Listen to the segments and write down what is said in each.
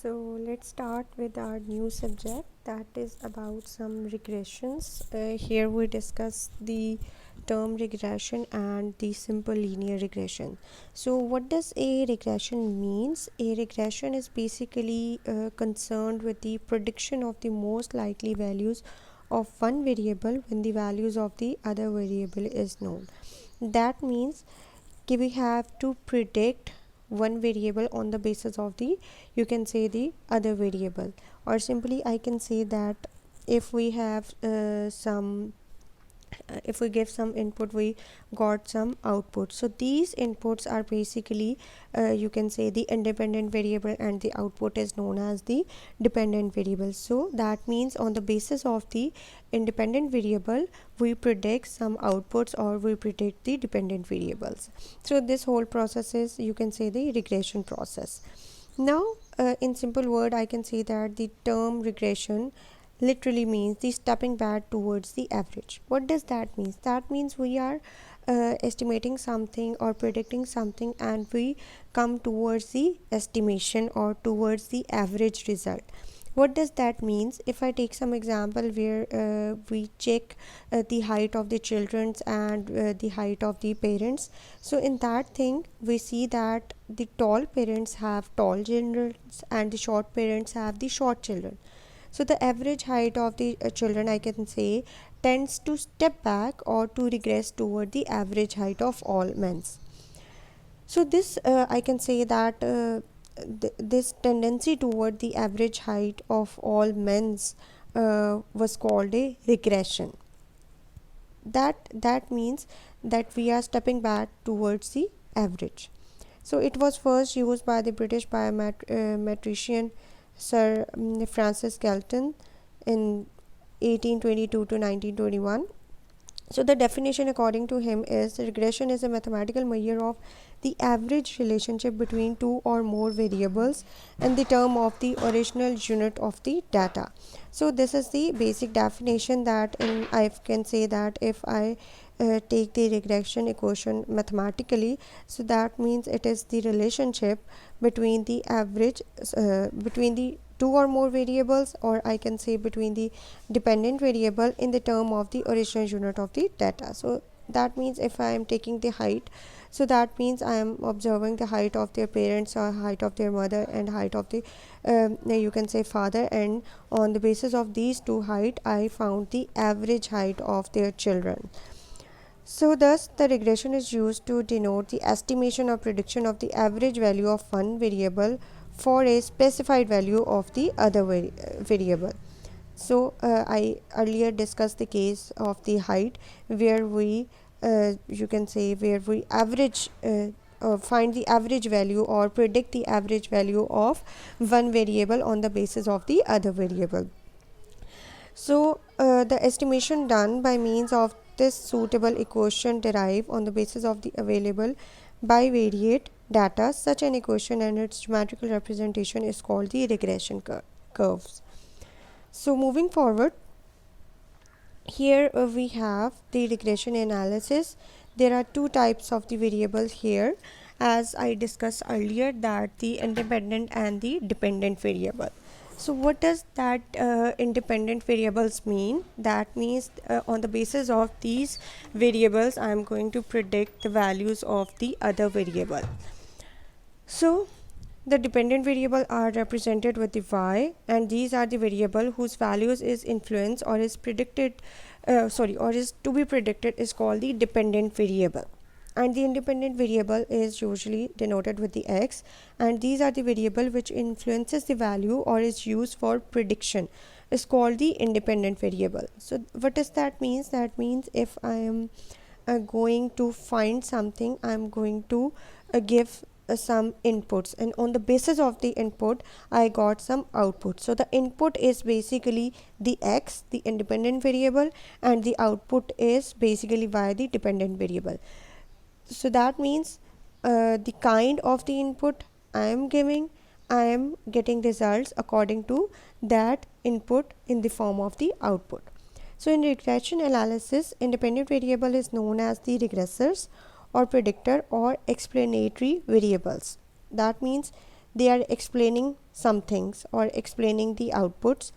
So let's start with our new subject, that is about some regressions. Here we discuss the term regression and the simple linear regression. So what does a regression means? A regression is basically concerned with the prediction of the most likely values of one variable when the values of the other variable is known. That means we have to predict one variable on the basis of the, you can say, the other variable, or simply I can say that if we have some if we give some input, we got some output. So these inputs are basically, you can say, the independent variable, and the output is known as the dependent variable. So that means on the basis of the independent variable we predict some outputs, or we predict the dependent variables. So this whole process is, you can say, the regression process. Now, in simple word, I can say that the term regression literally means the stepping back towards the average. What does that mean? That means we are estimating something or predicting something, and we come towards the estimation or towards the average result. What does that means? If I take some example where we check the height of the children's and the height of the parents. So in that thing we see that the tall parents have tall children and the short parents have the short children. So the average height of the children, I can say, tends to step back or to regress toward the average height of all men. So this, I can say that this tendency toward the average height of all men's was called a regression. That means that we are stepping back towards the average. So it was first used by the British biometrician Sir Francis Galton in 1822 to 1921. So the definition according to him is, regression is a mathematical measure of the average relationship between two or more variables in the term of the original unit of the data. So this is the basic definition, that I can say that if I take the regression equation mathematically, so that means it is the relationship between the average between the two or more variables, or I can say between the dependent variable in the term of the original unit of the data. So that means if I am taking the height, so that means I am observing the height of their parents, or height of their mother, and height of the you can say father, and on the basis of these two height I found the average height of their children. So thus the regression is used to denote the estimation or prediction of the average value of one variable for a specified value of the other variable. So I earlier discussed the case of the height, where we you can say, where we average find the average value or predict the average value of one variable on the basis of the other variable. So the estimation done by means of this suitable equation derived on the basis of the available bivariate data. Such an equation and its geometrical representation is called the regression curves. So moving forward, here we have the regression analysis. There are two types of the variables here, as I discussed earlier, that the independent and the dependent variable. So what does that independent variables mean? That means on the basis of these variables I am going to predict the values of the other variable. So the dependent variable are represented with the y, and these are the variable whose values is influenced or is predicted or is to be predicted, is called the dependent variable. And the independent variable is usually denoted with the x, and these are the variable which influences the value or is used for prediction, is called the independent variable. So what does that means? That means if I am going to find something, I am going to give some inputs, and on the basis of the input I got some output. So the input is basically the x, the independent variable, and the output is basically y, the dependent variable. So that means the kind of the input I am giving, I am getting results according to that input in the form of the output. So in regression analysis, independent variable is known as the regressors or predictor or explanatory variables. That means they are explaining some things or explaining the outputs.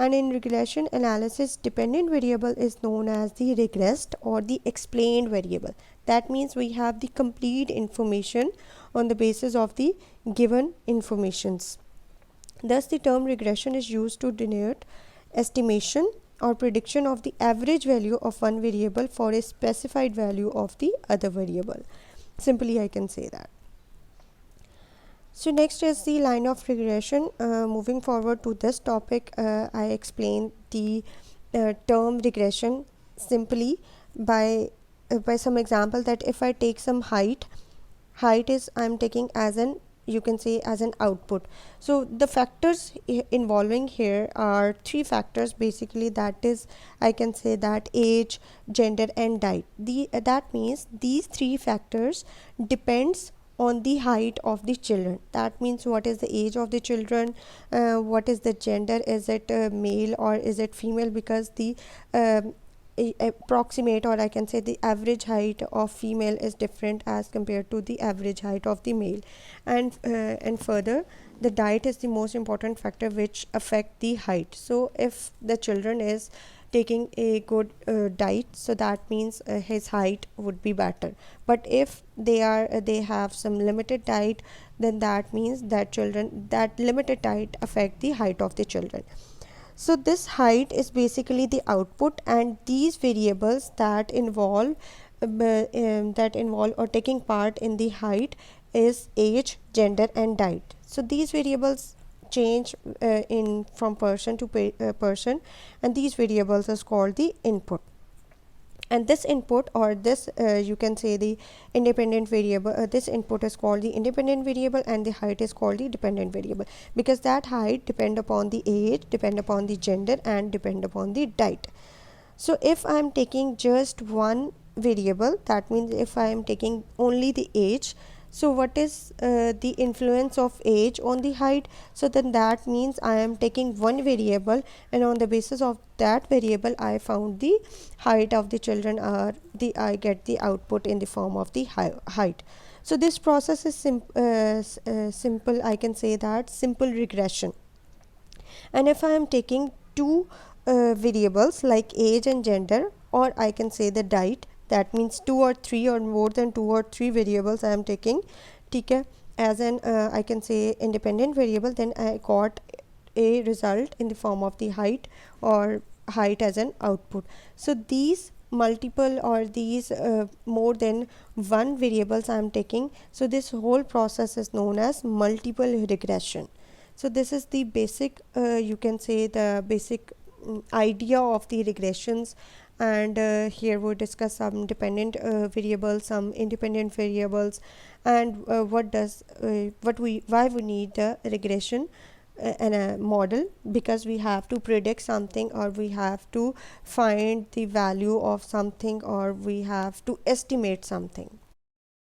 And in regression analysis, dependent variable is known as the regressed or the explained variable. That means we have the complete information on the basis of the given informations. Thus, the term regression is used to denote estimation or prediction of the average value of one variable for a specified value of the other variable. Simply, I can say that. So next is the line of regression. Moving forward to this topic, I explain the term regression simply by some example, that if I take some height is I'm taking as an, you can say, as an output. So the factors involving here are three factors basically, that is, I can say that age, gender and diet. That means these three factors depends on the height of the children. That means what is the age of the children, what is the gender, is it male or is it female, because the approximate, or I can say the average height of female is different as compared to the average height of the male. And further, the diet is the most important factor which affect the height. So if the children is taking a good diet, so that means his height would be better. But if they have some limited diet, then that means that limited diet affect the height of the children. So this height is basically the output, and these variables that involve or taking part in the height is age, gender and diet. So these variables change in from person to person, and these variables is called the input. And this input, or this you can say the independent variable, this input is called the independent variable, and the height is called the dependent variable, because that height depend upon the age, depend upon the gender and depend upon the diet. So if I am taking just one variable, that means if I am taking only the age, so what is the influence of age on the height? So then that means I am taking one variable, and on the basis of that variable I found the height of the children, or I get the output in the form of the height. So this process is simple, I can say that simple regression. And if I am taking two variables like age and gender, or I can say the diet, that means two or three or more than two or three variables I am taking, ठीक as an I can say independent variable, then I got a result in the form of the height, or height as an output. So these multiple, or these more than one variables I am taking, so this whole process is known as multiple regression. So this is the basic you can say the basic idea of the regressions. And here we'll discuss some dependent variables, some independent variables, and why we need the regression and a model, because we have to predict something, or we have to find the value of something, or we have to estimate something.